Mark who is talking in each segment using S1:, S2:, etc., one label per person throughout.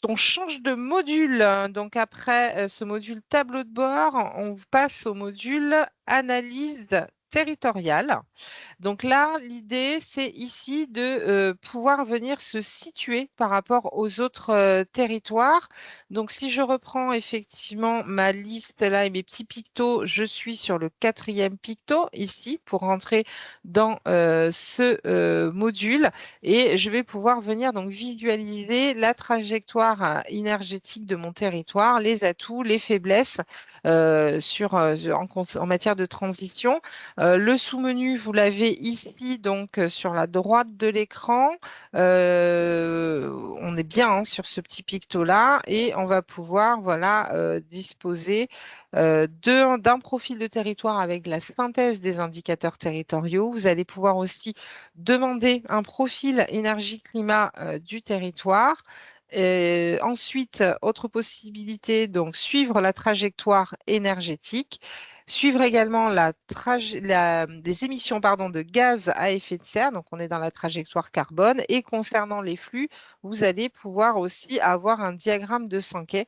S1: on change de module. Donc après ce module tableau de bord, on passe au module analyse territoriale. Donc là, l'idée, c'est ici de pouvoir venir se situer par rapport aux autres territoires. Donc si je reprends effectivement ma liste là et mes petits pictos, je suis sur le 4e picto ici pour rentrer dans ce module et je vais pouvoir venir donc visualiser la trajectoire énergétique de mon territoire, les atouts, les faiblesses en matière de transition. Le sous-menu, vous l'avez ici, donc sur la droite de l'écran. On est bien sur ce petit picto-là et on va pouvoir voilà, disposer d'un profil de territoire avec la synthèse des indicateurs territoriaux. Vous allez pouvoir aussi demander un profil énergie-climat du territoire. Ensuite, autre possibilité, donc suivre la trajectoire énergétique. Suivre également les émissions pardon, de gaz à effet de serre, donc on est dans la trajectoire carbone. Et concernant les flux, vous allez pouvoir aussi avoir un diagramme de Sankey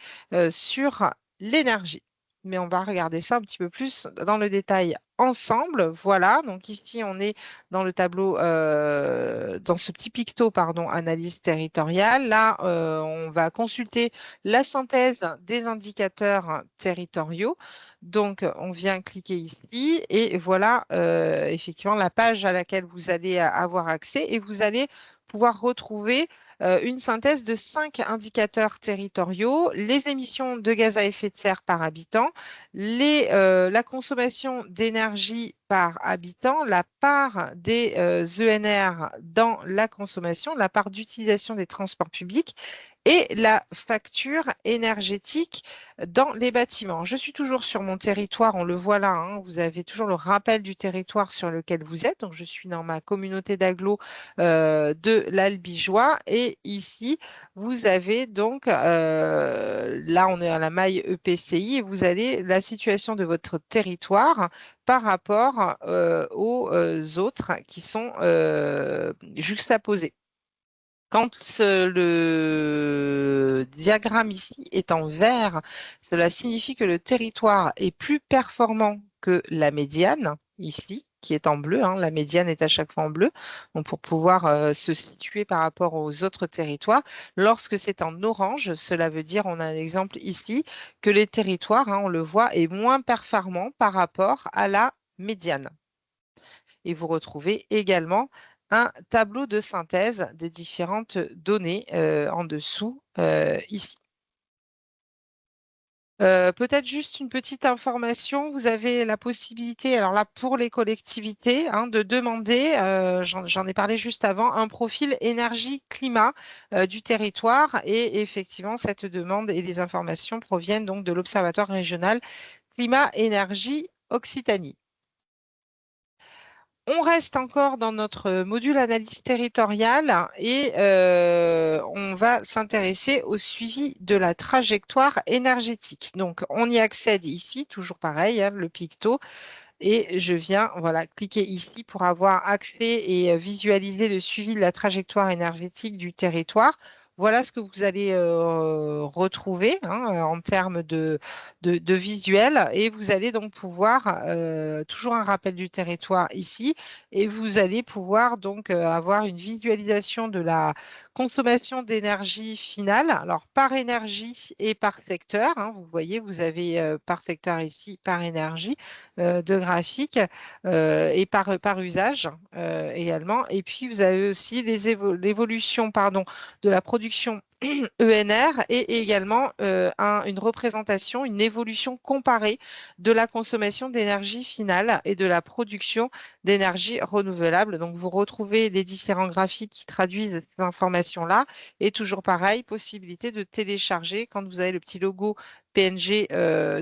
S1: sur l'énergie. Mais on va regarder ça un petit peu plus dans le détail ensemble. Voilà, donc ici on est dans le tableau, dans ce petit picto, pardon, analyse territoriale. Là, on va consulter la synthèse des indicateurs territoriaux. Donc, on vient cliquer ici et voilà effectivement la page à laquelle vous allez avoir accès et vous allez pouvoir retrouver une synthèse de 5 indicateurs territoriaux, les émissions de gaz à effet de serre par habitant, la consommation d'énergie par habitant, la part des ENR dans la consommation, la part d'utilisation des transports publics et la facture énergétique dans les bâtiments. Je suis toujours sur mon territoire, on le voit là, hein, vous avez toujours le rappel du territoire sur lequel vous êtes. Donc, je suis dans ma communauté d'agglo de l'Albigeois et ici, vous avez donc, là, on est à la maille EPCI et vous avez la situation de votre territoire par rapport aux autres qui sont juxtaposés. Quand le diagramme ici est en vert, cela signifie que le territoire est plus performant que la médiane, ici, qui est en bleu, hein. La médiane est à chaque fois en bleu, donc pour pouvoir se situer par rapport aux autres territoires. Lorsque c'est en orange, cela veut dire, on a un exemple ici, que les territoires, hein, on le voit, est moins performant par rapport à la médiane. Et vous retrouvez également un tableau de synthèse des différentes données en dessous ici. Peut-être juste une petite information, vous avez la possibilité, alors là pour les collectivités, hein, de demander, j'en ai parlé juste avant, un profil énergie-climat du territoire et effectivement cette demande et les informations proviennent donc de l'Observatoire régional climat-énergie Occitanie. On reste encore dans notre module analyse territoriale et on va s'intéresser au suivi de la trajectoire énergétique. Donc, on y accède ici, toujours pareil, hein, le picto, et je viens voilà, cliquer ici pour avoir accès et visualiser le suivi de la trajectoire énergétique du territoire. Voilà ce que vous allez retrouver hein, en termes de visuel et vous allez donc pouvoir, toujours un rappel du territoire ici, et vous allez pouvoir donc avoir une visualisation de la consommation d'énergie finale, alors par énergie et par secteur, hein, vous voyez, vous avez par secteur ici, par énergie de graphique et par usage également. Et puis, vous avez aussi l'évolution pardon, de la production ENR et également une représentation, une évolution comparée de la consommation d'énergie finale et de la production d'énergie renouvelable. Donc, vous retrouvez les différents graphiques qui traduisent ces informations-là. Et toujours pareil, possibilité de télécharger quand vous avez le petit logo PNG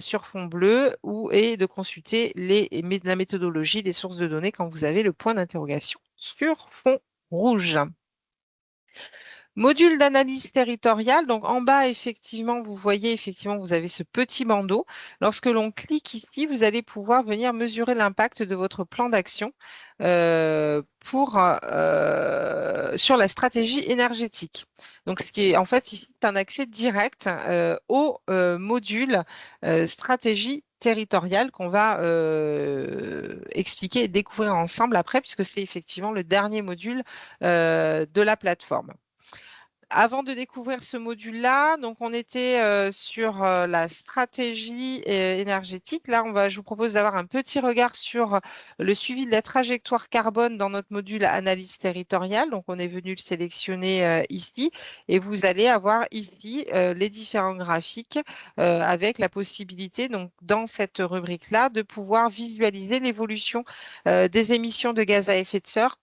S1: sur fond bleu et de consulter la méthodologie des sources de données quand vous avez le point d'interrogation sur fond rouge. Module d'analyse territoriale. Donc en bas, effectivement, vous voyez, effectivement, vous avez ce petit bandeau. Lorsque l'on clique ici, vous allez pouvoir venir mesurer l'impact de votre plan d'action sur la stratégie énergétique. Donc, ce qui est en fait ici un accès direct au module stratégie territoriale qu'on va expliquer et découvrir ensemble après, puisque c'est effectivement le dernier module de la plateforme. Avant de découvrir ce module-là, donc on était sur la stratégie énergétique. Là, je vous propose d'avoir un petit regard sur le suivi de la trajectoire carbone dans notre module analyse territoriale. Donc, on est venu le sélectionner ici et vous allez avoir ici les différents graphiques avec la possibilité, donc dans cette rubrique-là, de pouvoir visualiser l'évolution des émissions de gaz à effet de serre,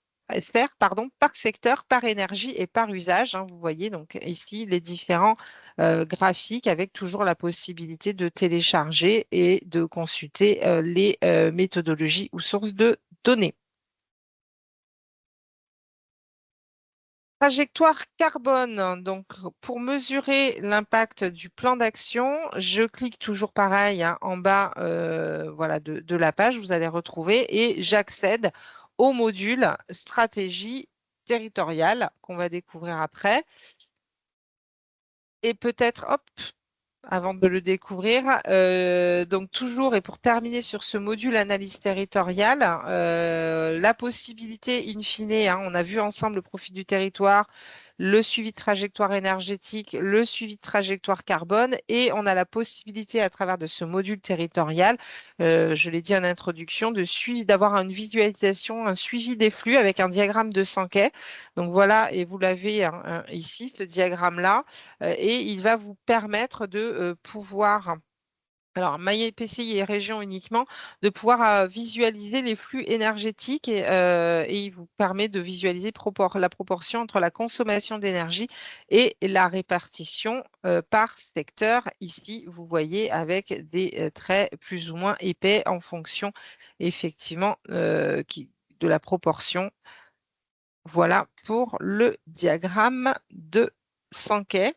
S1: pardon, par secteur, par énergie et par usage, hein. Vous voyez donc ici les différents graphiques avec toujours la possibilité de télécharger et de consulter les méthodologies ou sources de données. Trajectoire carbone. Donc, pour mesurer l'impact du plan d'action, je clique toujours pareil hein, en bas voilà, de la page, vous allez retrouver et j'accède au module stratégie territoriale qu'on va découvrir après. Et peut-être, hop, avant de le découvrir. Donc toujours, et pour terminer sur ce module analyse territoriale, la possibilité, in fine, hein, on a vu ensemble le profil du territoire, le suivi de trajectoire énergétique, le suivi de trajectoire carbone, et on a la possibilité à travers de ce module territorial, je l'ai dit en introduction, d'avoir une visualisation, un suivi des flux avec un diagramme de Sankey. Donc voilà, et vous l'avez hein, ici, ce diagramme-là et il va vous permettre de pouvoir, alors MyPCI et région uniquement, de pouvoir visualiser les flux énergétiques et il vous permet de visualiser la proportion entre la consommation d'énergie et la répartition par secteur. Ici, vous voyez avec des traits plus ou moins épais en fonction effectivement de la proportion. Voilà pour le diagramme de Sankey.